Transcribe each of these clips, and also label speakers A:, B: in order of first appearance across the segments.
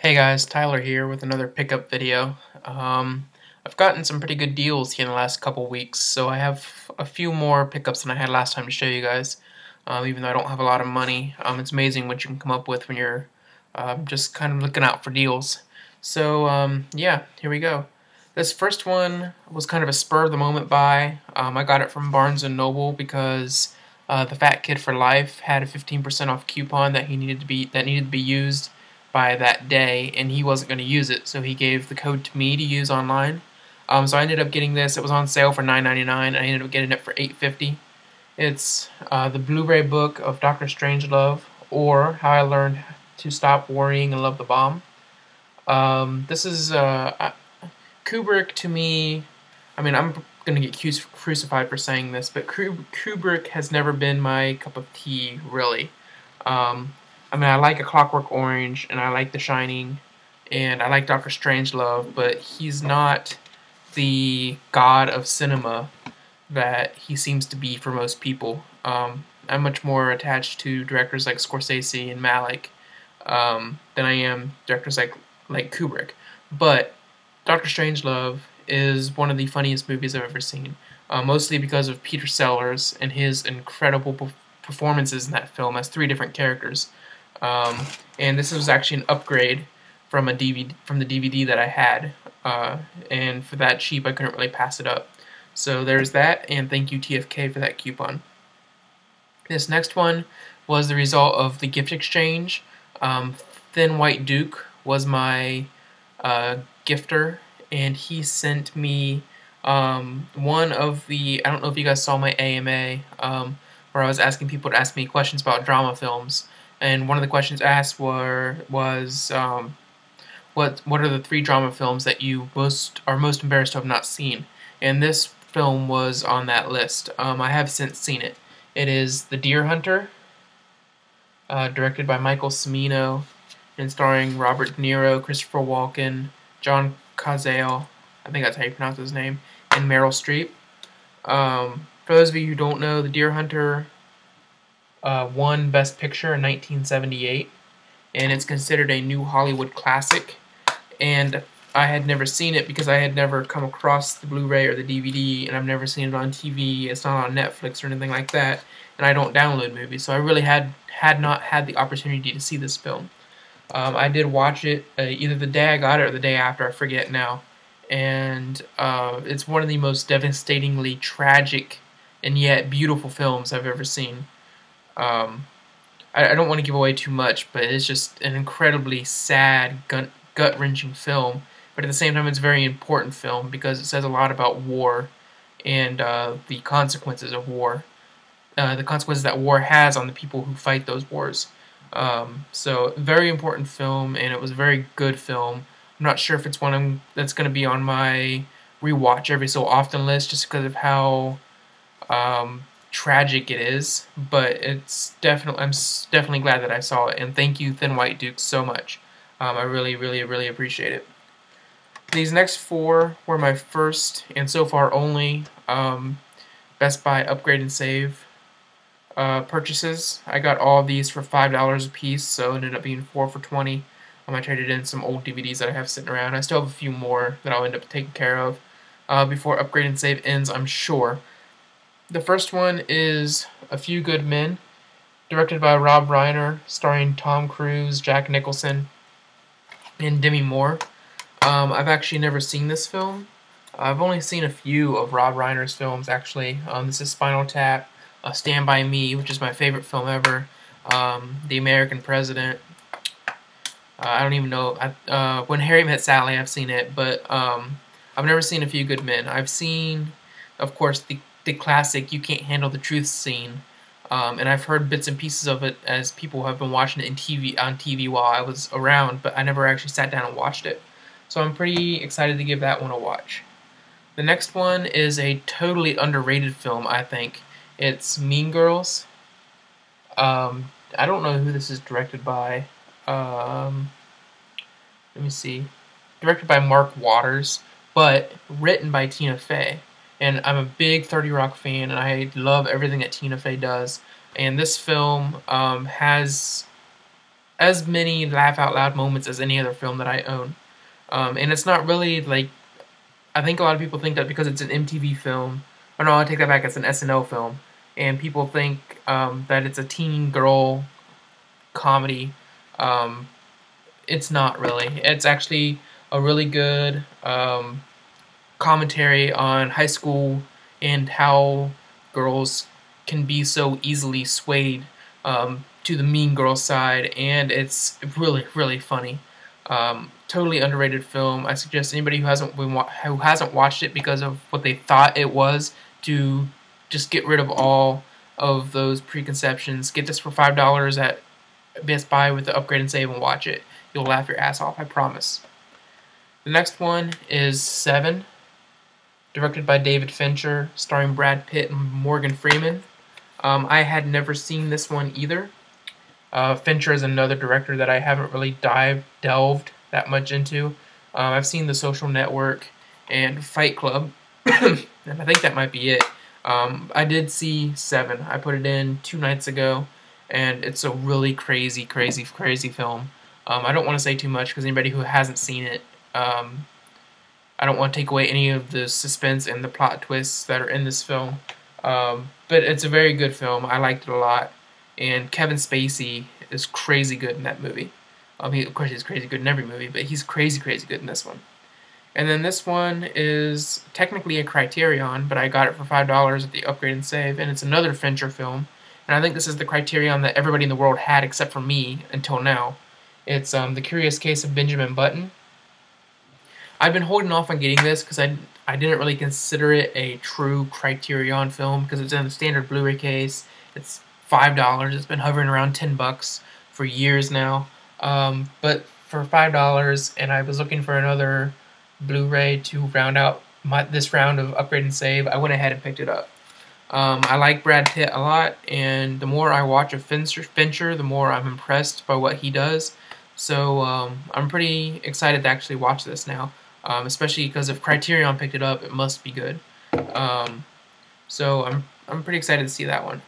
A: Hey guys, Tyler here with another pickup video. I've gotten some pretty good deals here in the last couple weeks, so I have a few more pickups than I had last time to show you guys. Even though I don't have a lot of money, it's amazing what you can come up with when you're just kind of looking out for deals. So yeah, here we go. This first one was kind of a spur of the moment buy. I got it from Barnes & Noble because the Fat Kid for Life had a 15% off coupon that needed to be used by that day, and he wasn't going to use it, so he gave the code to me to use online. So I ended up getting this. It was on sale for $9.99, and I ended up getting it for $8.50. It's the Blu-ray book of Dr. Strangelove, or How I Learned to Stop Worrying and Love the Bomb. This is Kubrick to me. I mean, I'm going to get crucified for saying this, but Kubrick has never been my cup of tea, really. I mean, I like A Clockwork Orange, and I like The Shining, and I like Dr. Strangelove, but he's not the god of cinema that he seems to be for most people. I'm much more attached to directors like Scorsese and Malick than I am directors like Kubrick. But Dr. Strangelove is one of the funniest movies I've ever seen, mostly because of Peter Sellers and his incredible performances in that film as three different characters. And this was actually an upgrade from the DVD that I had, and for that cheap I couldn't really pass it up. So there's that, and thank you TFK for that coupon. This next one was the result of the gift exchange. Thin White Duke was my gifter, and he sent me one of the, I don't know if you guys saw my AMA, where I was asking people to ask me questions about drama films. And one of the questions asked was what are the 3 drama films that you are most embarrassed to have not seen? And this film was on that list. I have since seen it. It is The Deer Hunter, directed by Michael Cimino, and starring Robert De Niro, Christopher Walken, John Cazale, I think that's how you pronounce his name, and Meryl Streep. For those of you who don't know, The Deer Hunter won Best Picture in 1978, and it's considered a new Hollywood classic. And I had never seen it because I had never come across the Blu-ray or the DVD, and I've never seen it on TV. It's not on Netflix or anything like that, and I don't download movies, so I really had not had the opportunity to see this film. I did watch it either the day I got it or the day after, I forget now, and it's one of the most devastatingly tragic and yet beautiful films I've ever seen. I don't want to give away too much, but it's just an incredibly sad, gut-wrenching film. But at the same time, it's a very important film because it says a lot about war and the consequences of war. The consequences that war has on the people who fight those wars. So, very important film, and it was a very good film. I'm not sure if it's one that's going to be on my rewatch every so often list just because of how tragic it is, but I'm definitely glad that I saw it, and thank you Thin White Duke so much. I really appreciate it. These next 4 were my first and so far only Best Buy Upgrade and Save purchases. I got all of these for $5 a piece, so it ended up being 4 for $20. I traded in some old DVDs that I have sitting around. I still have a few more that I'll end up taking care of before Upgrade and Save ends, I'm sure. The first one is A Few Good Men, directed by Rob Reiner, starring Tom Cruise, Jack Nicholson, and Demi Moore. I've actually never seen this film. I've only seen a few of Rob Reiner's films, actually. This is Spinal Tap, Stand By Me, which is my favorite film ever, The American President. I don't even know. When Harry Met Sally, I've seen it, but I've never seen A Few Good Men. I've seen, of course, the classic You Can't Handle the Truth scene, and I've heard bits and pieces of it as people have been watching it on TV while I was around, but I never actually sat down and watched it. So I'm pretty excited to give that one a watch. The next one is a totally underrated film, I think. It's Mean Girls. I don't know who this is directed by. Let me see. Directed by Mark Waters, but written by Tina Fey. And I'm a big 30 Rock fan, and I love everything that Tina Fey does. And this film has as many laugh out loud moments as any other film that I own. And it's not really like, I think a lot of people think that because it's an MTV film, or no, I take that back, it's an SNL film, and people think that it's a teen girl comedy. Um, it's not really. It's actually a really good commentary on high school and how girls can be so easily swayed to the mean girl side, and it's really, really funny. Totally underrated film. I suggest anybody who hasn't watched it because of what they thought it was to just get rid of all of those preconceptions. Get this for $5 at Best Buy with the upgrade and save and watch it. You'll laugh your ass off, I promise. The next one is Seven, directed by David Fincher, starring Brad Pitt and Morgan Freeman. I had never seen this one either. Fincher is another director that I haven't really delved that much into. I've seen The Social Network and Fight Club, and I think that might be it. I did see Seven. I put it in 2 nights ago, and it's a really crazy, crazy, crazy film. I don't want to say too much because anybody who hasn't seen it, I don't want to take away any of the suspense and the plot twists that are in this film. But it's a very good film. I liked it a lot. And Kevin Spacey is crazy good in that movie. Of course, he's crazy good in every movie, but he's crazy, crazy good in this one. And then this one is technically a Criterion, but I got it for $5 at the upgrade and save, and it's another Fincher film. And I think this is the Criterion that everybody in the world had except for me until now. It's The Curious Case of Benjamin Button. I've been holding off on getting this because I didn't really consider it a true Criterion film because it's in the standard Blu-ray case. It's $5. It's been hovering around $10 for years now. But for $5, and I was looking for another Blu-ray to round out this round of upgrade and save, I went ahead and picked it up. I like Brad Pitt a lot, and the more I watch of Fincher, the more I'm impressed by what he does. So I'm pretty excited to actually watch this now, especially because if Criterion picked it up, it must be good. So I'm pretty excited to see that one.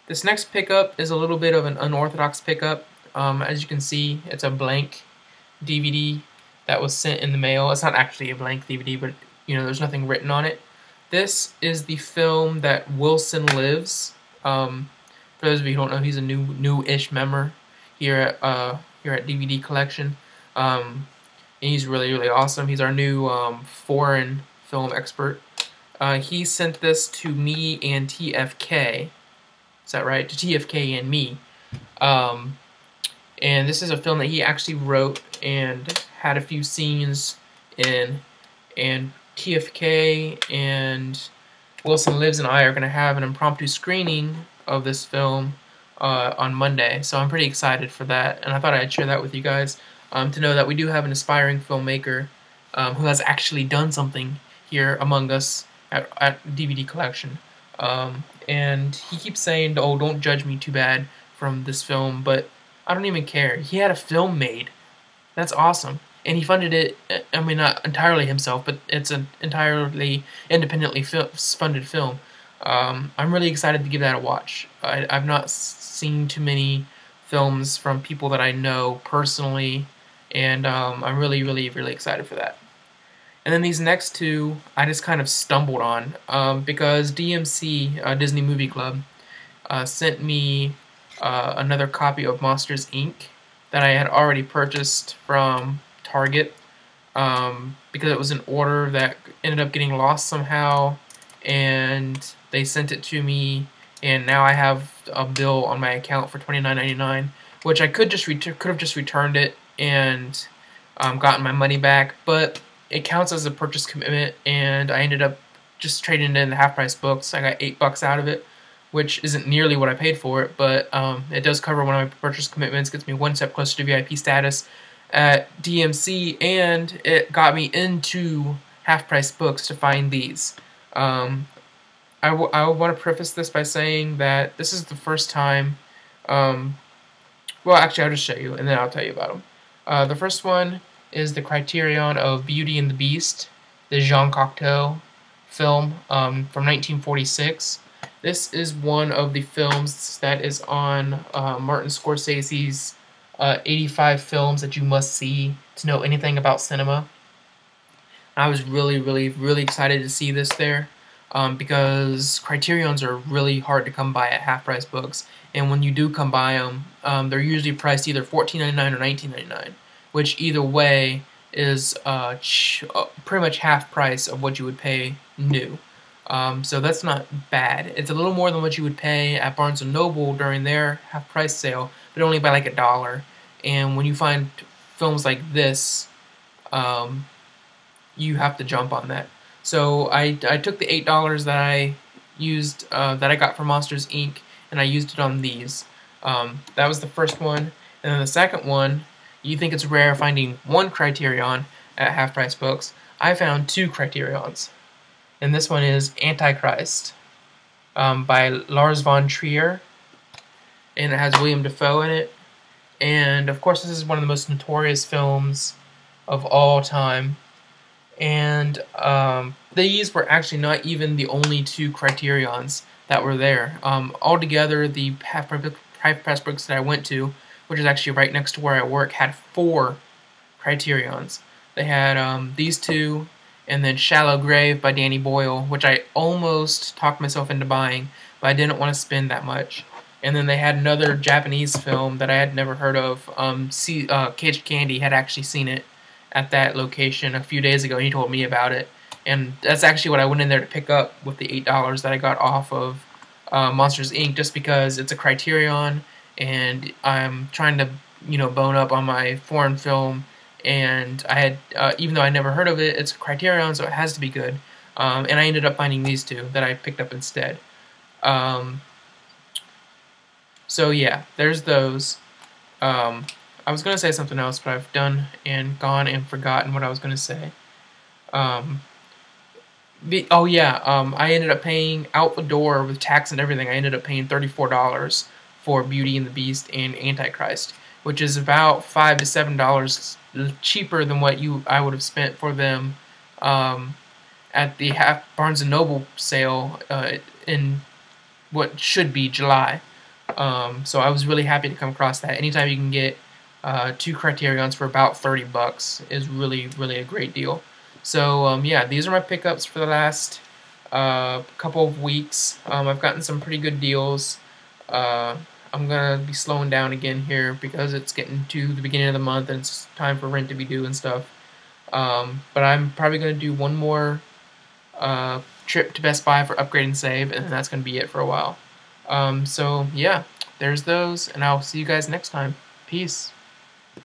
A: This next pickup is a little bit of an unorthodox pickup. As you can see, it's a blank DVD that was sent in the mail. It's not actually a blank DVD, but you know, there's nothing written on it. This is the film that Wilson Lives. For those of you who don't know, he's a new-ish member here at DVD Collection. And he's really, really awesome. He's our new foreign film expert. He sent this to me and TFK. Is that right? To TFK and me. And this is a film that he actually wrote and had a few scenes in. And TFK and Wilson Lives and I are going to have an impromptu screening of this film on Monday. So I'm pretty excited for that. And I thought I'd share that with you guys to know that we do have an aspiring filmmaker who has actually done something here among us at DVD Collection. And he keeps saying, oh, don't judge me too bad from this film, but I don't even care. He had a film made. That's awesome. And he funded it, I mean, not entirely himself, but it's an entirely independently funded film. I'm really excited to give that a watch. I've not seen too many films from people that I know personally, and I'm really, really, really excited for that. And then these next two, I just kind of stumbled on because DMC, Disney Movie Club, sent me another copy of Monsters, Inc. that I had already purchased from Target because it was an order that ended up getting lost somehow, and they sent it to me, and now I have a bill on my account for $29.99, which I could have just returned it and gotten my money back, but it counts as a purchase commitment, and I ended up just trading it in the half-price books. I got $8 out of it, which isn't nearly what I paid for it, but it does cover one of my purchase commitments, gets me one step closer to VIP status at DMC, and it got me into half-price books to find these. I want to preface this by saying that this is the first time, well, actually, I'll just show you, and then I'll tell you about them. The first one is the Criterion of Beauty and the Beast, the Jean Cocteau film from 1946. This is one of the films that is on Martin Scorsese's 85 films that you must see to know anything about cinema. I was really excited to see this there, because Criterions are really hard to come by at half-price books, and when you do come by them, they're usually priced either $14.99 or $19.99, which either way is pretty much half price of what you would pay new. So that's not bad. It's a little more than what you would pay at Barnes & Noble during their half-price sale, but only by like $1. And when you find films like this, you have to jump on that. So I took the $8 that I used, that I got from Monsters Inc., and I used it on these. That was the first one. And then the second one, you think it's rare finding one Criterion at half-price books. I found 2 Criterions. And this one is Antichrist, by Lars von Trier. And it has William Dafoe in it. And of course this is one of the most notorious films of all time. And these were actually not even the only 2 Criterions that were there. Altogether, the half-price books that I went to, which is actually right next to where I work, had 4 Criterions. They had these 2, and then Shallow Grave by Danny Boyle, which I almost talked myself into buying, but I didn't want to spend that much. And then they had another Japanese film that I had never heard of. Caged Candy had actually seen it at that location a few days ago. He told me about it, and that's actually what I went in there to pick up with the $8 that I got off of Monsters Inc. Just because it's a Criterion, and I'm trying to bone up on my foreign film, and I had even though I never heard of it, it's a Criterion, so it has to be good. And I ended up finding these 2 that I picked up instead. So yeah, there's those. I was going to say something else, but I've done and gone and forgotten what I was going to say. I ended up paying out the door with tax and everything. I ended up paying $34 for Beauty and the Beast and Antichrist, which is about $5 to $7 cheaper than what I would have spent for them at the Barnes & Noble sale in what should be July. So I was really happy to come across that. Anytime you can get 2 Criterions for about $30 is really a great deal. So yeah, these are my pickups for the last couple of weeks. I've gotten some pretty good deals. I'm gonna be slowing down again here because it's getting to the beginning of the month and it's time for rent to be due and stuff. But I'm probably gonna do one more trip to Best Buy for Upgrade and Save, and that's gonna be it for a while. So yeah, there's those, and I'll see you guys next time. Peace.